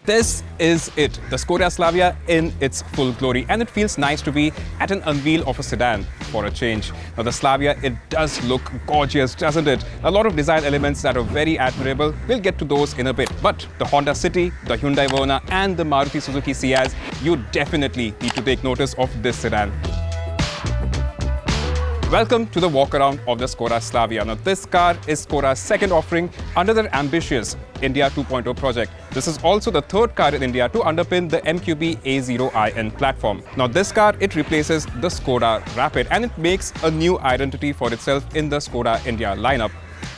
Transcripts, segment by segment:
This is it, the Skoda Slavia in its full glory, and it feels nice to be at an unveil of a sedan for a change. Now the Slavia, it does look gorgeous, doesn't it? A lot of design elements that are very admirable. We'll get to those in a bit. But the Honda City, the Hyundai Verna and the Maruti Suzuki Ciaz, you definitely need to take notice of this sedan. Welcome to the walk around of the Skoda Slavia. Now this car is Skoda's second offering under their ambitious India 2.0 project. This is also the third car in India to underpin the MQB A0iN platform. Now this car, it replaces the Skoda Rapid and it makes a new identity for itself in the Skoda India lineup.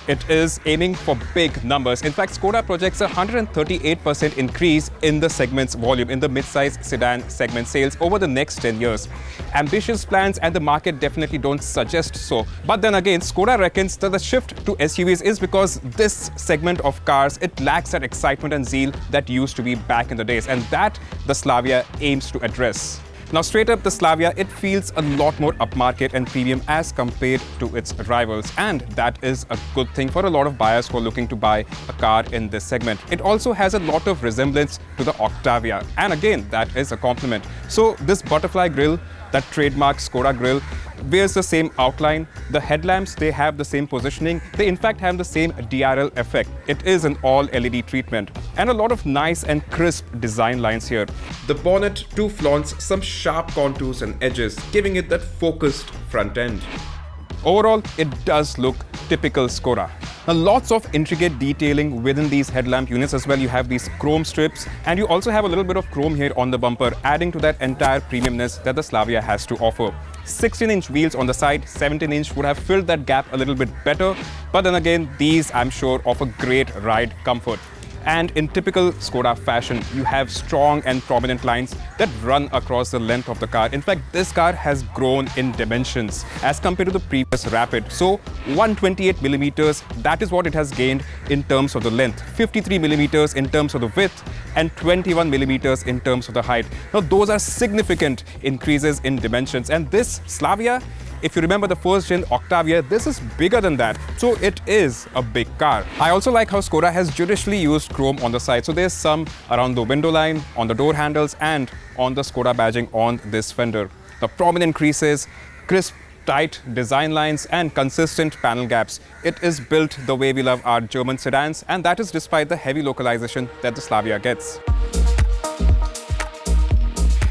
It is aiming for big numbers. In fact, Skoda projects a 138% increase in the segment's volume in the mid-size sedan segment sales over the next 10 years. Ambitious plans and the market definitely don't suggest so. But then again, Skoda reckons that the shift to SUVs is because this segment of cars, it lacks that excitement and zeal that used to be back in the days, and that the Slavia aims to address. Now straight up, the Slavia, it feels a lot more upmarket and premium as compared to its rivals, and that is a good thing for a lot of buyers who are looking to buy a car in this segment. It also has a lot of resemblance to the Octavia, and again, that is a compliment. So this butterfly grille, that trademark Skoda grille, bears the same outline. The headlamps, they have the same positioning. They in fact have the same DRL effect. It is an all LED treatment and a lot of nice and crisp design lines here. The bonnet too flaunts some sharp contours and edges, giving it that focused front end. Overall, it does look typical Skoda. Now, lots of intricate detailing within these headlamp units as well. You have these chrome strips and you also have a little bit of chrome here on the bumper, adding to that entire premiumness that the Slavia has to offer. 16-inch wheels on the side, 17-inch would have filled that gap a little bit better. But then again, these, I'm sure, offer great ride comfort. And in typical Skoda fashion, you have strong and prominent lines that run across the length of the car. In fact, this car has grown in dimensions as compared to the previous Rapid. So 128 millimeters, that is what it has gained in terms of the length, 53 millimeters in terms of the width, and 21 millimeters in terms of the height. Now, those are significant increases in dimensions. And this Slavia, if you remember the first-gen Octavia, this is bigger than that. So it is a big car. I also like how Skoda has judiciously used chrome on the side. So there's some around the window line, on the door handles, and on the Skoda badging on this fender. The prominent creases, crisp, tight design lines, and consistent panel gaps. It is built the way we love our German sedans, and that is despite the heavy localization that the Slavia gets.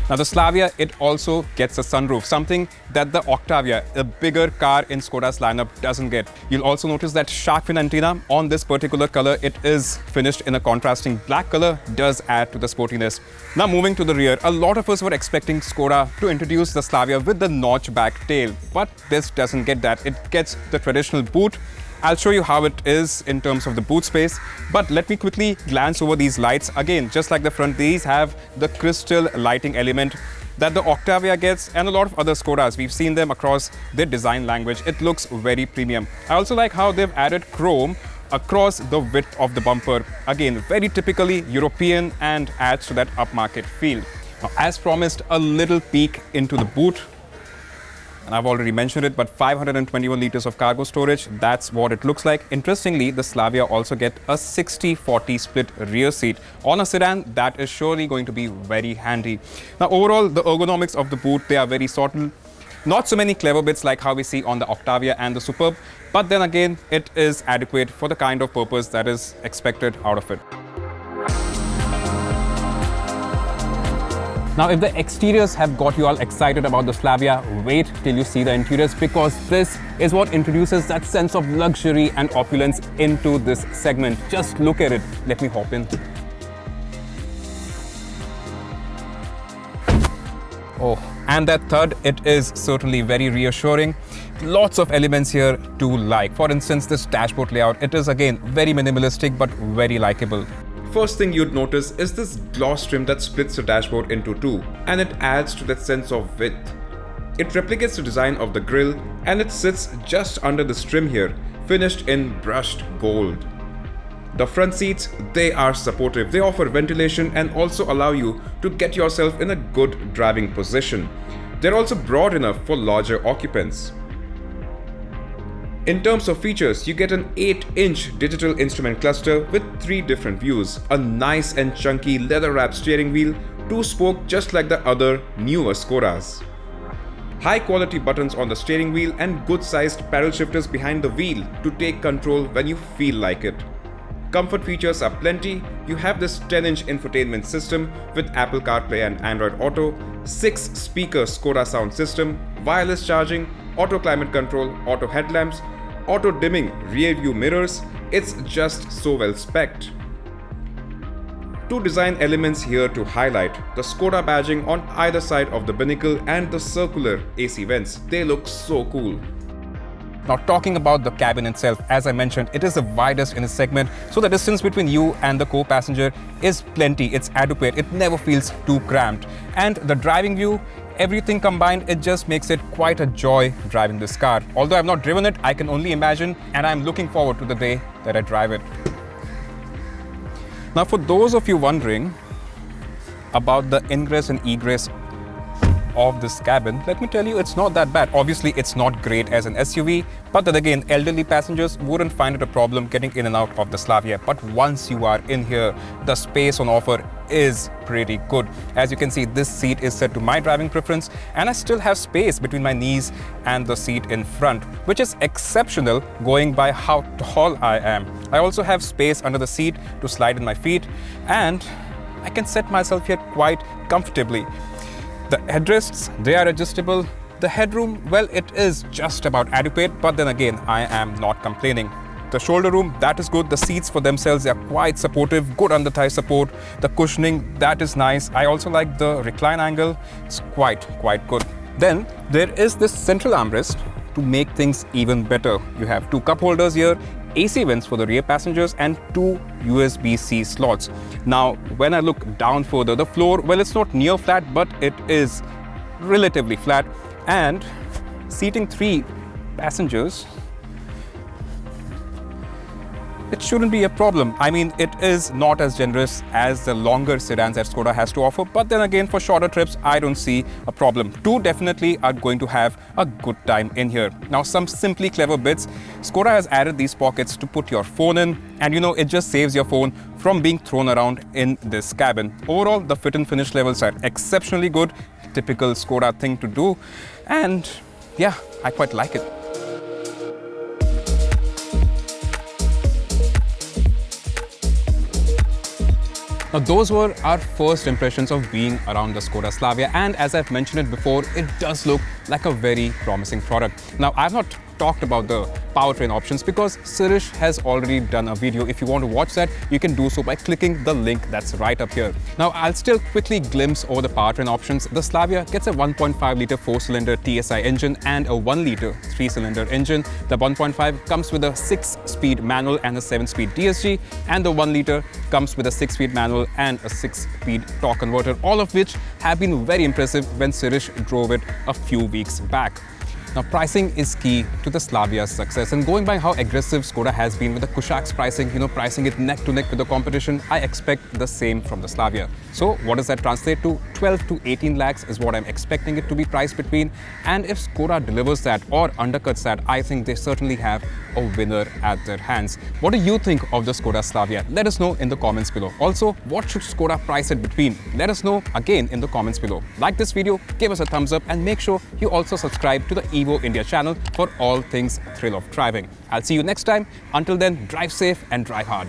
Now the Slavia, it also gets a sunroof, something that the Octavia, a bigger car in Skoda's lineup, doesn't get. You'll also notice that shark fin antenna on this particular color, it is finished in a contrasting black color, does add to the sportiness. Now moving to the rear, a lot of us were expecting Skoda to introduce the Slavia with the notchback tail, but this doesn't get that. It gets the traditional boot. I'll show you how it is in terms of the boot space, but let me quickly glance over these lights. Again, just like the front, these have the crystal lighting element that the Octavia gets and a lot of other Skodas. We've seen them across their design language. It looks very premium. I also like how they've added chrome across the width of the bumper. Again, very typically European and adds to that upmarket feel. Now, as promised, a little peek into the boot. And I've already mentioned it, but 521 liters of cargo storage, that's what it looks like. Interestingly, the Slavia also get a 60-40 split rear seat. On a sedan, that is surely going to be very handy. Now, overall, the ergonomics of the boot, they are very subtle. Not so many clever bits like how we see on the Octavia and the Superb, but then again, it is adequate for the kind of purpose that is expected out of it. Now, if the exteriors have got you all excited about the Slavia, wait till you see the interiors, because this is what introduces that sense of luxury and opulence into this segment. Just look at it. Let me hop in. Oh, and that thud, it is certainly very reassuring. Lots of elements here to like. For instance, this dashboard layout, it is again very minimalistic but very likable. First thing you'd notice is this gloss trim that splits the dashboard into two, and it adds to that sense of width. It replicates the design of the grille, and it sits just under this trim here, finished in brushed gold. The front seats, they are supportive. They offer ventilation and also allow you to get yourself in a good driving position. They're also broad enough for larger occupants. In terms of features, you get an 8-inch digital instrument cluster with 3 different views, a nice and chunky leather-wrapped steering wheel, 2-spoke just like the other newer Skodas. High-quality buttons on the steering wheel and good-sized paddle shifters behind the wheel to take control when you feel like it. Comfort features are plenty. You have this 10-inch infotainment system with Apple CarPlay and Android Auto, 6-speaker Skoda sound system, wireless charging, auto climate control, auto headlamps, auto dimming rear view mirrors. It's just so well specced. 2 design elements here to highlight: the Skoda badging on either side of the binnacle and the circular AC vents. They look so cool. Now, talking about the cabin itself, as I mentioned, it is the widest in its segment, so the distance between you and the co-passenger is plenty. It's adequate. It never feels too cramped. And the driving view, everything combined, it just makes it quite a joy driving this car. Although I've not driven it, I can only imagine, and I'm looking forward to the day that I drive it. Now, for those of you wondering about the ingress and egress of this cabin, let me tell you, it's not that bad. Obviously, it's not great as an SUV, but then again, elderly passengers wouldn't find it a problem getting in and out of the Slavia. But once you are in here, the space on offer is pretty good. As you can see, this seat is set to my driving preference, and I still have space between my knees and the seat in front, which is exceptional going by how tall I am. I also have space under the seat to slide in my feet, and I can set myself here quite comfortably. The headrests, they are adjustable. The headroom, well, it is just about adequate, but then again, I am not complaining. The shoulder room, that is good. The seats for themselves, they are quite supportive, good under thigh support. The cushioning, that is nice. I also like the recline angle. It's quite good. Then there is this central armrest to make things even better. You have 2 cup holders here, AC vents for the rear passengers, and 2 USB-C slots. Now, when I look down further, the floor, well, it's not near flat, but it is relatively flat. And seating 3 passengers, it shouldn't be a problem. I mean, it is not as generous as the longer sedans that Skoda has to offer, but then again, for shorter trips, I don't see a problem. 2 definitely are going to have a good time in here. Now, some simply clever bits. Skoda has added these pockets to put your phone in, and you know, it just saves your phone from being thrown around in this cabin. Overall, the fit and finish levels are exceptionally good. Typical Skoda thing to do. And yeah, I quite like it. Now, those were our first impressions of being around the Skoda Slavia, and as I've mentioned it before, it does look like a very promising product. Now, I've not talked about the powertrain options because Sirish has already done a video. If you want to watch that, you can do so by clicking the link that's right up here. Now, I'll still quickly glimpse over the powertrain options. The Slavia gets a 1.5-litre 4-cylinder TSI engine and a 1-litre 3-cylinder engine. The 1.5 comes with a 6-speed manual and a 7-speed DSG, and the 1-litre comes with a 6-speed manual and a 6-speed torque converter, all of which have been very impressive when Sirish drove it a few weeks back. Now, pricing is key to the Slavia's success, and going by how aggressive Skoda has been with the Kushaq's pricing, pricing it neck to neck with the competition, I expect the same from the Slavia. So what does that translate to? 12 to 18 lakhs is what I'm expecting it to be priced between, and if Skoda delivers that or undercuts that, I think they certainly have a winner at their hands. What do you think of the Skoda Slavia? Let us know in the comments below. Also, what should Skoda price it between? Let us know again in the comments below. Like this video, give us a thumbs up, and make sure you also subscribe to the Evo India channel for all things thrill of driving. I'll see you next time. Until then, drive safe and drive hard.